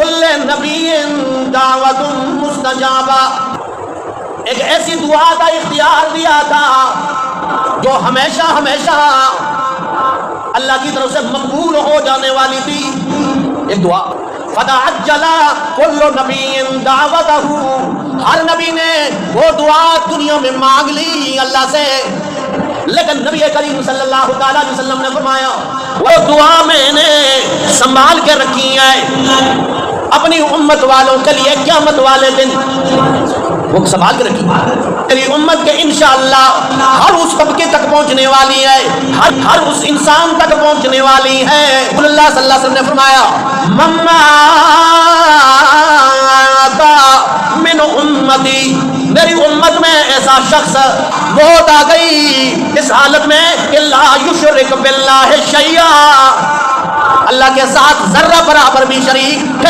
لِكُلِّ نَبِيٍّ دَعْوَةٌ مُسْتَجَابَةٌ، ایک ایسی دعا کا اختیار دیا تھا جو ہمیشہ ہمیشہ اللہ کی طرف سے مقبول ہو جانے والی تھی، ایک دعا۔ فَتَعَجَّلَ كُلُّ نَبِيٍّ دَعْوَتَهُ، ہر نبی نے وہ دعا دنیا میں مانگ لی اللہ سے، لیکن نبی کریم صلی اللہ تعالیٰ علیہ وسلم نے فرمایا وہ دعا میں نے سنبھال کے رکھی ہے اپنی امت والوں کے لیے قیامت والے دن، وہ سنبھال کے رکھی میری امت کے انشاءاللہ ہر اس طبقے تک پہنچنے والی ہے، ہر اس انسان تک پہنچنے والی ہے۔ اللہ صلی اللہ علیہ وسلم نے فرمایا مَمَّا من امتی، میری امت میں ایسا شخص موت آ گئی اس حالت میں کہ لا یشرک باللہ شیئا، اللہ کے ساتھ ذرہ برابر بھی شریک